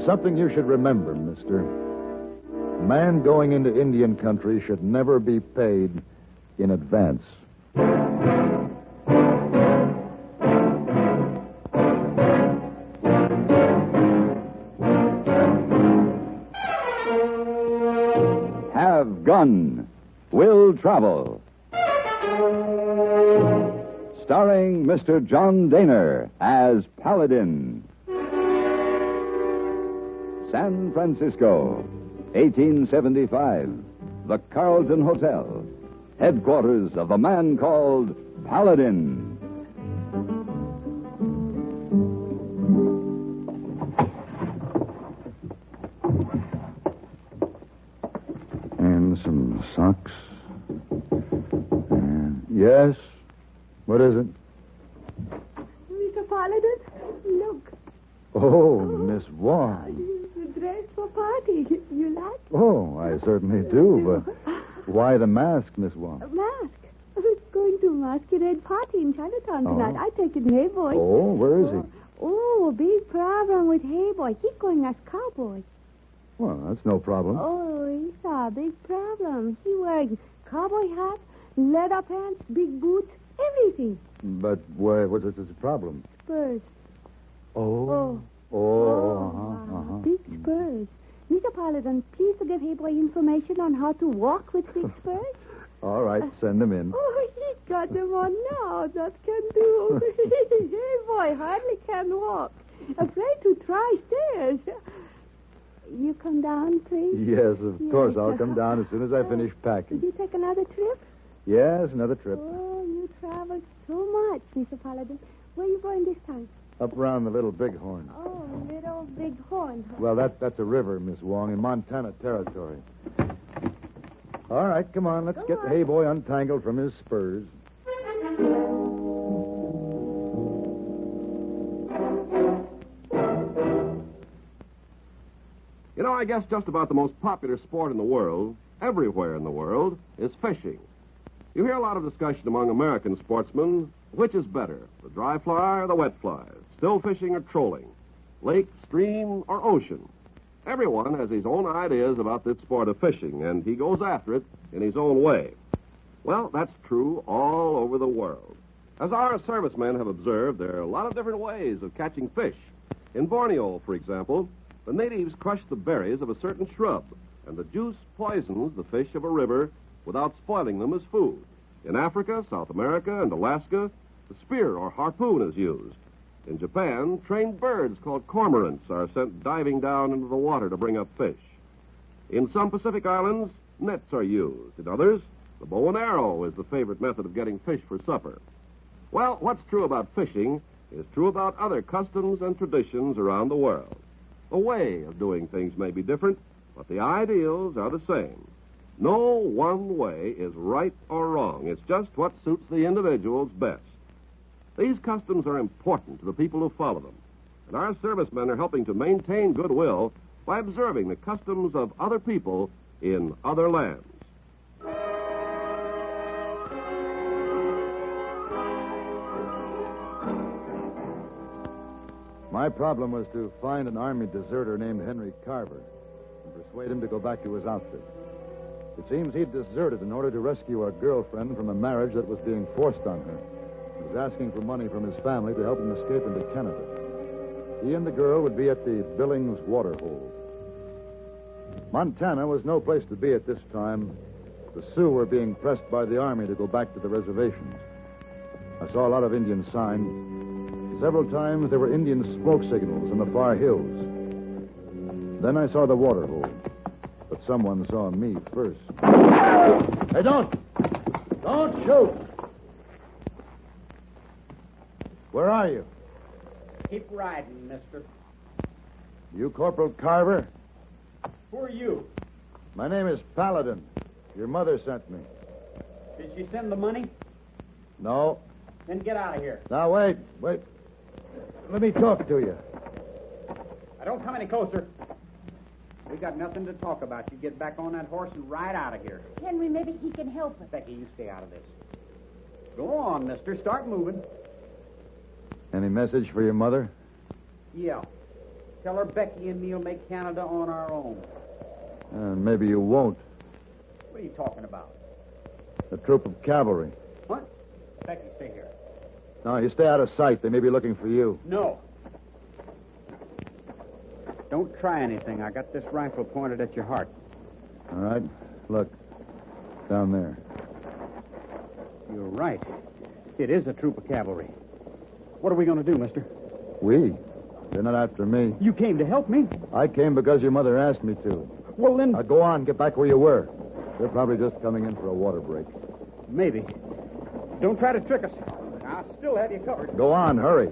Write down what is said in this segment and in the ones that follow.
There's something you should remember, mister. A man going into Indian country should never be paid in advance. Have Gun, Will Travel. Starring Mr. John Dehner as Paladin. San Francisco, 1875. The Carlton Hotel, headquarters of the man called Paladin. And some socks. Yes? What is it? Mr. Paladin, look. Oh, Miss Wong. The dress for party. You like? Oh, I certainly do, but why the mask, Miss Wong? A mask? I was going to a masquerade party in Chinatown tonight. I take it Hey Boy. Oh, where is he? Oh, a big problem with Hey Boy. He's going as cowboy. Well, that's no problem. Oh, it's a big problem. He wears cowboy hat, leather pants, big boots, everything. But what's the problem? Spurs. Oh. Big spurs. Mr. Paladin, please to give Hey Boy information on how to walk with big spurs. All right, send them in. Oh, he's got them on now. That can do. Hey Boy hardly can walk. Afraid to try stairs. You come down, please? Yes, of course. I'll come down as soon as I finish packing. Did you take another trip? Yes, another trip. Oh, you traveled so much, Mr. Paladin. Where are you going this time? Up around the Little Bighorn. Oh, Little Bighorn. Well, that's a river, Miss Wong, in Montana Territory. All right, come on. Let's get the Hey Boy untangled from his spurs. You know, I guess just about the most popular sport in the world, everywhere in the world, is fishing. You hear a lot of discussion among American sportsmen, which is better, the dry fly or the wet fly, still fishing or trolling, lake, stream, or ocean. Everyone has his own ideas about this sport of fishing, and he goes after it in his own way. Well, that's true all over the world. As our servicemen have observed, there are a lot of different ways of catching fish. In Borneo, for example, the natives crush the berries of a certain shrub, and the juice poisons the fish of a river without spoiling them as food. In Africa, South America, and Alaska, the spear or harpoon is used. In Japan, trained birds called cormorants are sent diving down into the water to bring up fish. In some Pacific islands, nets are used. In others, the bow and arrow is the favorite method of getting fish for supper. Well, what's true about fishing is true about other customs and traditions around the world. The way of doing things may be different, but the ideals are the same. No one way is right or wrong. It's just what suits the individuals best. These customs are important to the people who follow them, and our servicemen are helping to maintain goodwill by observing the customs of other people in other lands. My problem was to find an Army deserter named Henry Carver and persuade him to go back to his outfit. It seems he'd deserted in order to rescue a girlfriend from a marriage that was being forced on her. He was asking for money from his family to help him escape into Canada. He and the girl would be at the Billings Waterhole. Montana was no place to be at this time. The Sioux were being pressed by the Army to go back to the reservations. I saw a lot of Indian signs. Several times there were Indian smoke signals in the far hills. Then I saw the waterhole. But someone saw me first. Hey, don't shoot! Where are you? Keep riding, mister. You Corporal Carver? Who are you? My name is Paladin. Your mother sent me. Did she send the money? No. Then get out of here. Now, wait. Let me talk to you. Now, don't come any closer. We got nothing to talk about. You get back on that horse and ride out of here. Henry, maybe he can help us. Becky, you stay out of this. Go on, mister. Start moving. Any message for your mother? Yeah. Tell her Becky and me'll make Canada on our own. And maybe you won't. What are you talking about? A troop of cavalry. What? Becky, stay here. No, you stay out of sight. They may be looking for you. No. Don't try anything. I got this rifle pointed at your heart. All right. Look. Down there. You're right. It is a troop of cavalry. What are we going to do, mister? We? They're not after me. You came to help me. I came because your mother asked me to. Well, then... Now, go on. Get back where you were. They're probably just coming in for a water break. Maybe. Don't try to trick us. I'll still have you covered. Go on. Hurry.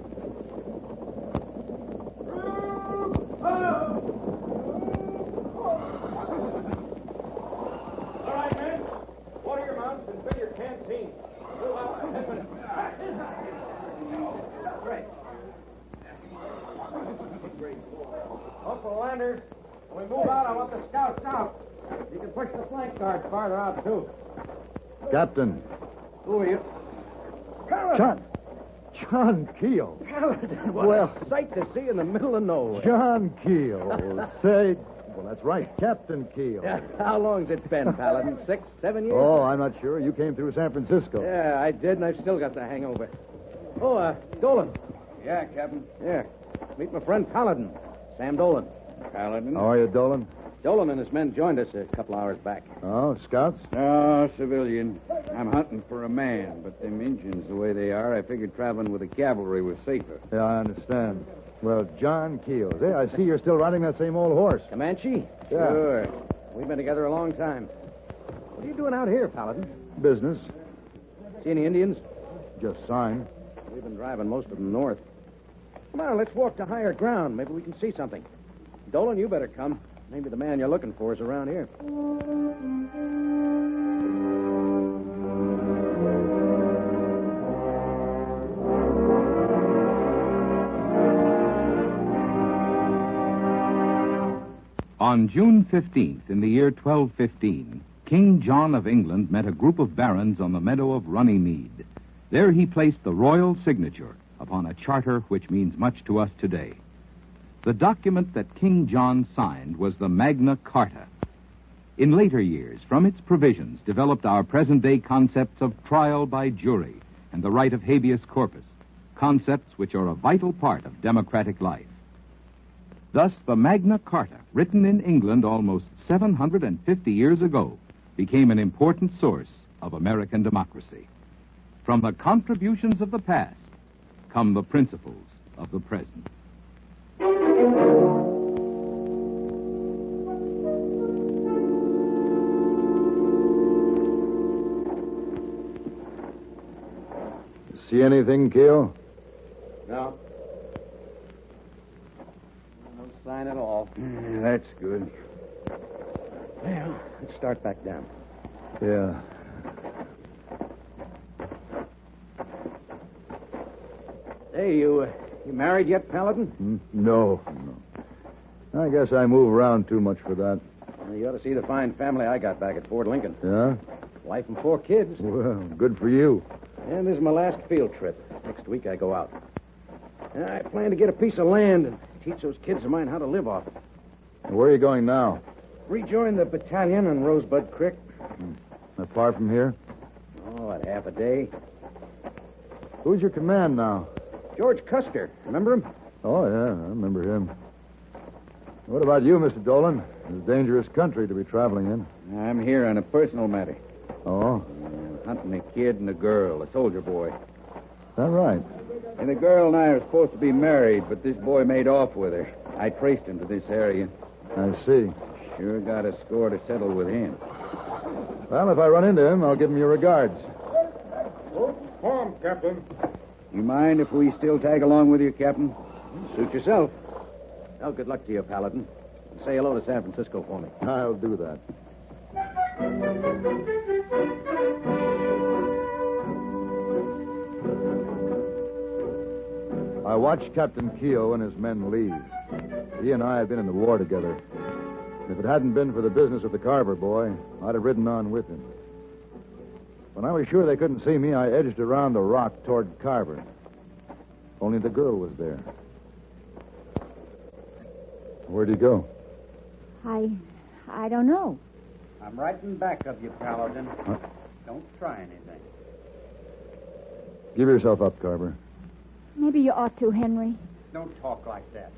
All right, men. Water your mouths and fill your canteen. Up the landers. When we move out, I want the scouts out. You can push the flank guards farther out, too. Captain. Who are you? John Keel. Paladin. What a sight to see in the middle of nowhere. John Keel. Say... Well, that's right. Captain Keel. Yeah, how long's it been, Paladin? 6, 7 years? Oh, I'm not sure. You came through San Francisco. Yeah, I did, and I've still got the hangover. Oh, Dolan. Yeah, Captain. Yeah. Meet my friend Paladin. Sam Dolan. Paladin? How are you, Dolan? Dolan and his men joined us a couple hours back. Oh, scouts? No, civilian. I'm hunting for a man, but them Injuns, the way they are, I figured traveling with the cavalry was safer. Yeah, I understand. Well, John Keel. Hey, I see you're still riding that same old horse. Comanche? Yeah. Sure. We've been together a long time. What are you doing out here, Paladin? Business. See any Indians? Just sign. We've been driving most of them north. Come on, let's walk to higher ground. Maybe we can see something. Dolan, you better come. Maybe the man you're looking for is around here. On June 15th, in the year 1215, King John of England met a group of barons on the meadow of Runnymede. There he placed the royal signature upon a charter which means much to us today. The document that King John signed was the Magna Carta. In later years, from its provisions developed our present-day concepts of trial by jury and the right of habeas corpus, concepts which are a vital part of democratic life. Thus, the Magna Carta, written in England almost 750 years ago, became an important source of American democracy. From the contributions of the past come the principles of the present. See anything, Keel? No. No sign at all. That's good. Well, let's start back down. Yeah. Hey, you married yet, Paladin? No. I guess I move around too much for that. Well, you ought to see the fine family I got back at Fort Lincoln. Yeah? Wife and 4 kids. Well, good for you. And this is my last field trip. Next week I go out. I plan to get a piece of land and teach those kids of mine how to live off it. Where are you going now? Rejoin the battalion on Rosebud Creek. Not far from here? Oh, about half a day. Who's your command now? George Custer. Remember him? Oh, yeah, I remember him. What about you, Mr. Dolan? It's a dangerous country to be traveling in. I'm here on a personal matter. Oh? Hunting a kid and a girl, a soldier boy. Is that right? And the girl and I are supposed to be married, but this boy made off with her. I traced him to this area. I see. Sure got a score to settle with him. Well, if I run into him, I'll give him your regards. Home, Captain. You mind if we still tag along with you, Captain? Suit yourself. Well, good luck to you, Paladin. Say hello to San Francisco for me. I'll do that. I watched Captain Keogh and his men leave. He and I had been in the war together. If it hadn't been for the business of the Carver boy, I'd have ridden on with him. When I was sure they couldn't see me, I edged around the rock toward Carver. Only the girl was there. Where'd he go? I don't know. I'm right in back of you, Paladin. Don't try anything. Give yourself up, Carver. Maybe you ought to, Henry. Don't talk like that.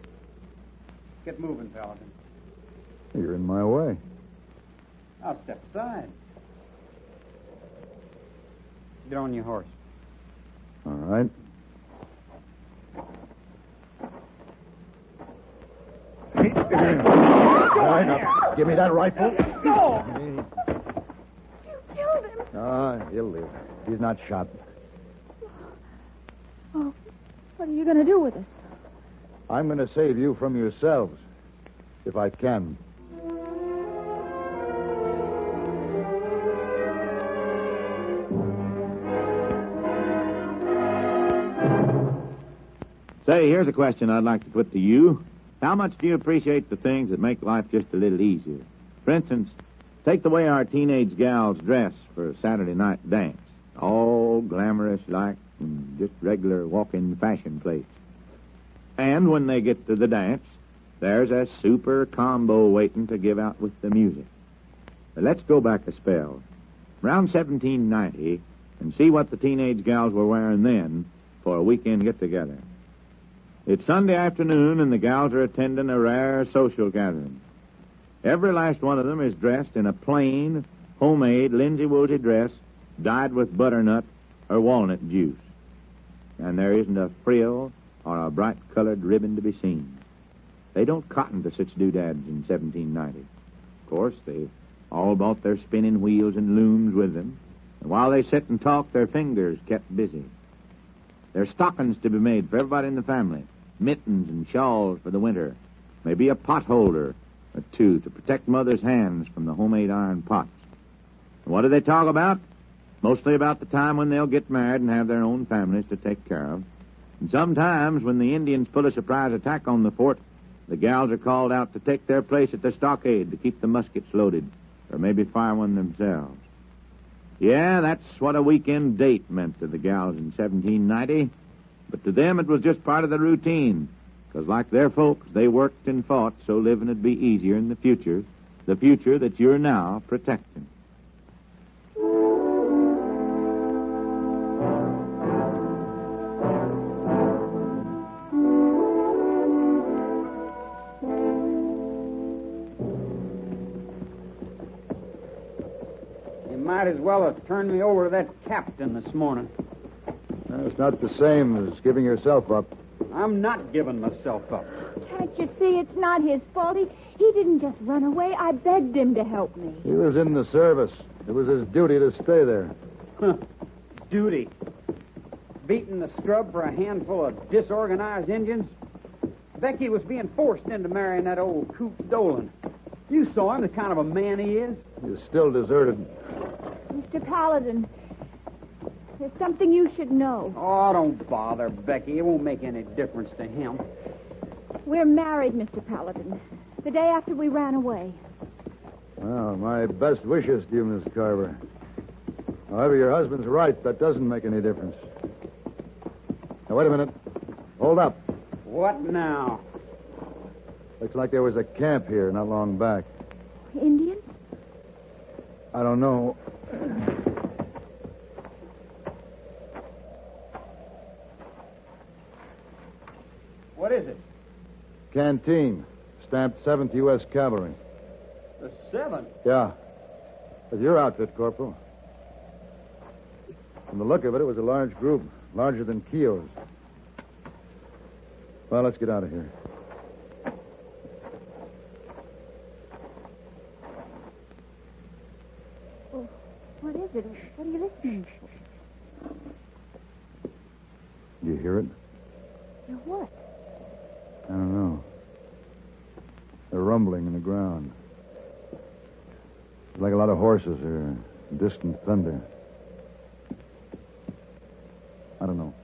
Get moving, Paladin. You're in my way. I'll step aside. Get on your horse. All right. All right, now, give me that rifle. Go! You killed him. Ah, he'll live. He's not shot. Oh, what are you going to do with us? I'm going to save you from yourselves, if I can. Say, here's a question I'd like to put to you. How much do you appreciate the things that make life just a little easier? For instance, take the way our teenage gals dress for a Saturday night dance. All glamorous like, and just regular walk-in fashion place. And when they get to the dance, there's a super combo waiting to give out with the music. But let's go back a spell. Around 1790, and see what the teenage gals were wearing then for a weekend get-together. It's Sunday afternoon, and the gals are attending a rare social gathering. Every last one of them is dressed in a plain, homemade, linsey-woolsey dress dyed with butternut or walnut juice. And there isn't a frill or a bright-colored ribbon to be seen. They don't cotton to such doodads in 1790. Of course, they all brought their spinning wheels and looms with them, and while they sit and talk, their fingers kept busy. There's stockings to be made for everybody in the family, mittens and shawls for the winter, maybe a pot holder or two to protect Mother's hands from the homemade iron pots. And what do they talk about? Mostly about the time when they'll get married and have their own families to take care of. And sometimes when the Indians pull a surprise attack on the fort, the gals are called out to take their place at the stockade to keep the muskets loaded, or maybe fire one themselves. Yeah, that's what a weekend date meant to the gals in 1790. But to them it was just part of the routine, because like their folks, they worked and fought so living would be easier in the future that you're now protecting. You might as well have turned me over to that captain this morning. It's not the same as giving yourself up. I'm not giving myself up. Can't you see it's not his fault? He didn't just run away. I begged him to help me. He was in the service. It was his duty to stay there. Duty. Beating the scrub for a handful of disorganized Indians. Becky was being forced into marrying that old coot Dolan. You saw him, the kind of a man he is. He's still deserted. Mr. Paladin, there's something you should know. Oh, don't bother, Becky. It won't make any difference to him. We're married, Mr. Paladin. The day after we ran away. Well, my best wishes to you, Miss Carver. However, your husband's right. That doesn't make any difference. Now, wait a minute. Hold up. What now? Looks like there was a camp here not long back. Indians? I don't know. What is it? Canteen. Stamped 7th U.S. Cavalry. The 7th? Yeah. That's your outfit, Corporal. From the look of it, it was a large group. Larger than Keogh's. Well, let's get out of here. Oh, what is it? What are you listening for? You hear it? Hear what? I don't know. A rumbling in the ground. It's like a lot of horses or distant thunder. I don't know.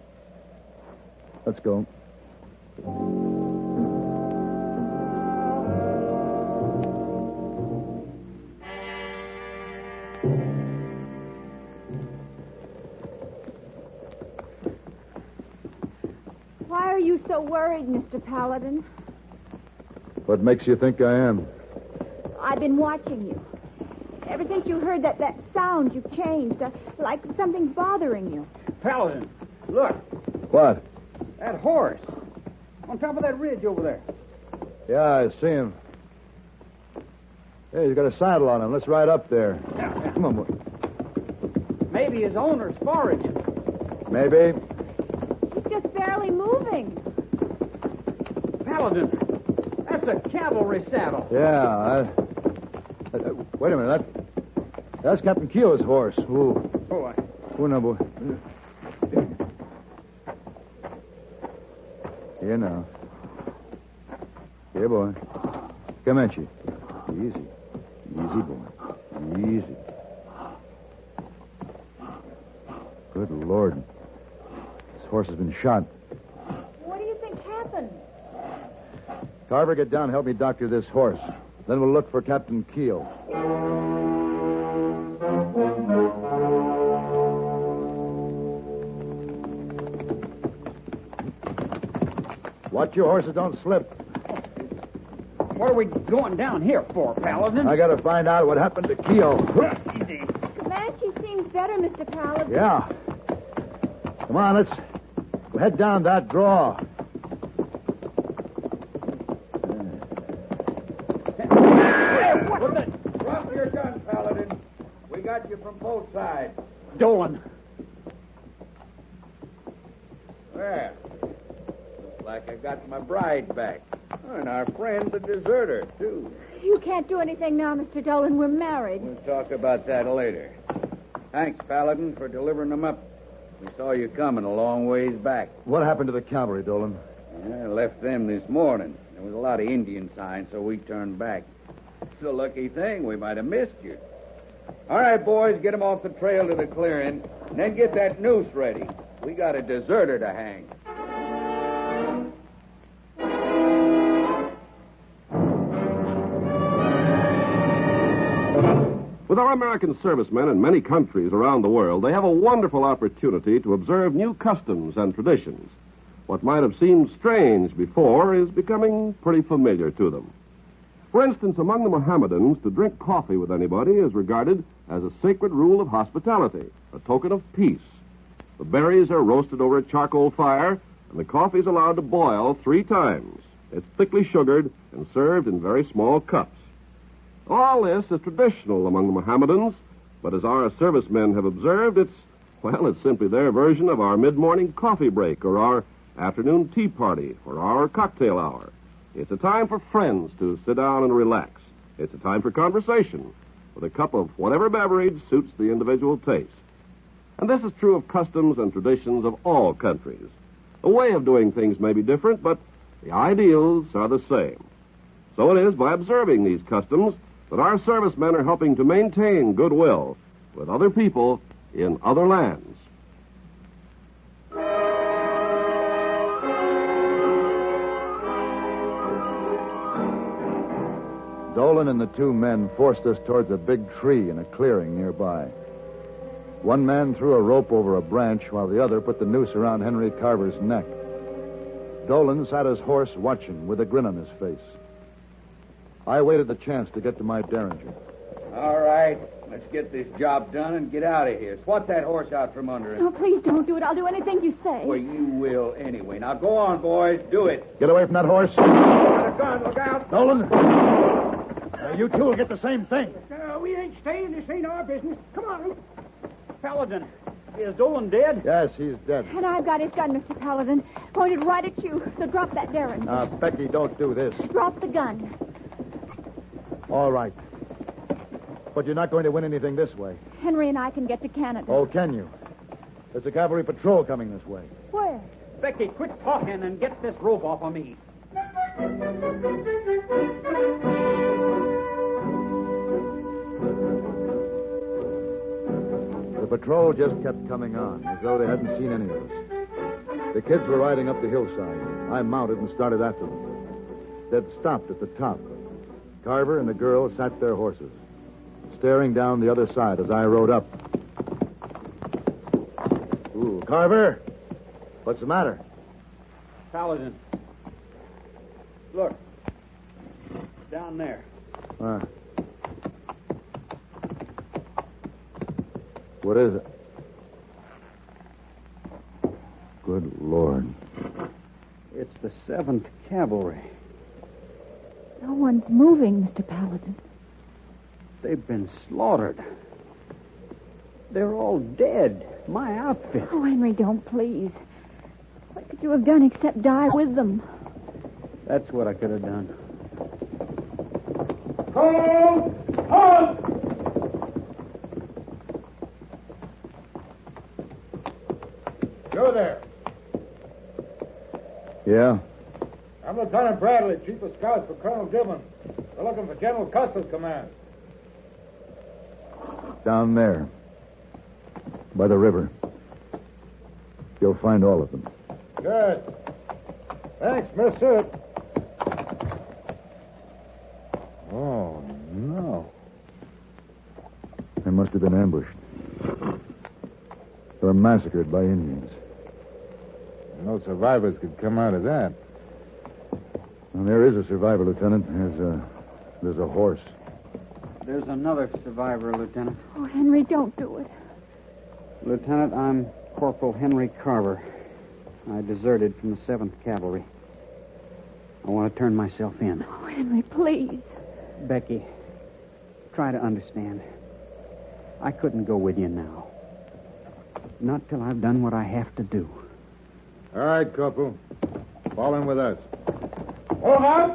Let's go. Why are you so worried, Mr. Paladin? What makes you think I am? I've been watching you. Ever since you heard that sound, you've changed. Like something's bothering you. Paladin, look. What? That horse. On top of that ridge over there. Yeah, I see him. Hey, he's got a saddle on him. Let's ride up there. Yeah. Come on, boy. Maybe his owner's foraging. Maybe. He's just barely moving. Paladin, that's a cavalry saddle. Yeah. Wait a minute. That's Captain Keogh's horse. Ooh. Oh, Oh, no, boy. Here now. Here, boy. Comanche. Easy. Easy, boy. Easy. Good Lord. This horse has been shot. What do you think happened? Carver, get down and help me doctor this horse. Then we'll look for Captain Keogh. Watch your horses don't slip. what are we going down here for, Paladin? I gotta find out what happened to Keogh. Easy. Comanche seems better, Mr. Paladin. Yeah. Come on, let's head down that draw. Drop your gun, Paladin. We got you from both sides. Dolan. Well, looks like I got my bride back. And our friend, the deserter, too. You can't do anything now, Mr. Dolan. We're married. We'll talk about that later. Thanks, Paladin, for delivering them up. We saw you coming a long ways back. What happened to the cavalry, Dolan? I left them this morning. There was a lot of Indian signs, so we turned back. It's a lucky thing. We might have missed you. All right, boys, get them off the trail to the clearing, and then get that noose ready. We got a deserter to hang. With our American servicemen in many countries around the world, they have a wonderful opportunity to observe new customs and traditions. What might have seemed strange before is becoming pretty familiar to them. For instance, among the Mohammedans, to drink coffee with anybody is regarded as a sacred rule of hospitality, a token of peace. The berries are roasted over a charcoal fire, and the coffee is allowed to boil 3 times. It's thickly sugared and served in very small cups. All this is traditional among the Mohammedans, but as our servicemen have observed, it's simply their version of our mid-morning coffee break or our afternoon tea party or our cocktail hour. It's a time for friends to sit down and relax. It's a time for conversation with a cup of whatever beverage suits the individual taste. And this is true of customs and traditions of all countries. The way of doing things may be different, but the ideals are the same. So it is by observing these customs that our servicemen are helping to maintain goodwill with other people in other lands. Dolan and the 2 men forced us towards a big tree in a clearing nearby. One man threw a rope over a branch while the other put the noose around Henry Carver's neck. Dolan sat his horse watching with a grin on his face. I waited the chance to get to my derringer. All right, let's get this job done and get out of here. Swat that horse out from under him. Oh, please don't do it. I'll do anything you say. Well, you will anyway. Now, go on, boys. Do it. Get away from that horse. Got a gun. Look out. Dolan. You 2 will get the same thing. We ain't staying. This ain't our business. Come on. Paladin, is Dolan dead? Yes, he's dead. And I've got his gun, Mr. Paladin. Pointed right at you. So drop that derringer. Now, Becky, don't do this. Drop the gun. All right. But you're not going to win anything this way. Henry and I can get to Canada. Oh, can you? There's a cavalry patrol coming this way. Where? Becky, quit talking and get this rope off of me. The patrol just kept coming on, as though they hadn't seen any of us. The kids were riding up the hillside. I mounted and started after them. They'd stopped at the top. Carver and the girl sat their horses, staring down the other side as I rode up. Ooh, Carver! What's the matter? Paladin. Look. Down there. What is it? Good Lord. It's the 7th Cavalry. No one's moving, Mr. Paladin. They've been slaughtered. They're all dead. My outfit. Oh, Henry, don't, please. What could you have done except die with them? That's what I could have done. Hold! Hold! You're there. Yeah? I'm Lieutenant Bradley, Chief of Scouts for Colonel Gibbon. We're looking for General Custer's command. Down there. By the river. You'll find all of them. Good. Thanks, mister. Oh, no. They must have been ambushed. They were massacred by Indians. No survivors could come out of that. Well, there is a survivor, Lieutenant. There's a horse. There's another survivor, Lieutenant. Oh, Henry, don't do it. Lieutenant, I'm Corporal Henry Carver. I deserted from the 7th Cavalry. I want to turn myself in. Oh, Henry, please. Becky, try to understand. I couldn't go with you now. Not till I've done what I have to do. All right, Corporal. Fall in with us. Hold on!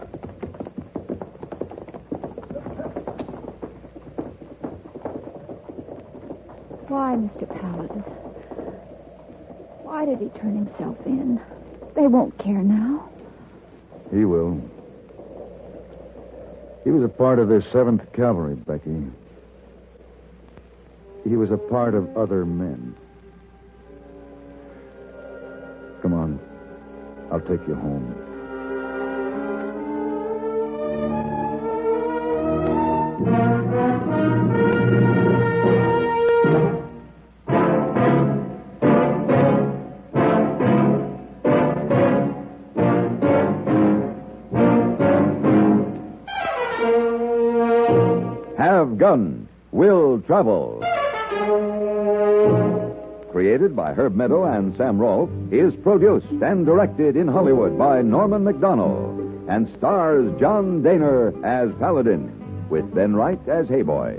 Why, Mr. Paladin? Why did he turn himself in? They won't care now. He will. He was a part of their 7th Cavalry, Becky. He was a part of other men. Come on. I'll take you home. Have Gun Will Travel. Created by Herb Meadow and Sam Rolfe, is produced and directed in Hollywood by Norman McDonnell, and stars John Dehner as Paladin, with Ben Wright as Hayboy.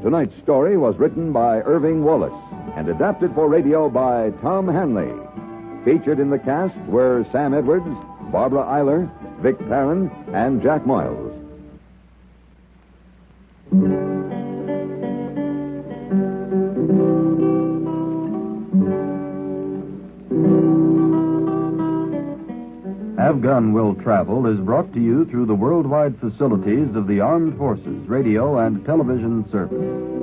Tonight's story was written by Irving Wallace and adapted for radio by Tom Hanley. Featured in the cast were Sam Edwards, Barbara Eiler, Vic Perrin, and Jack Moyles. Have Gun Will Travel is brought to you through the worldwide facilities of the Armed Forces Radio and Television Service.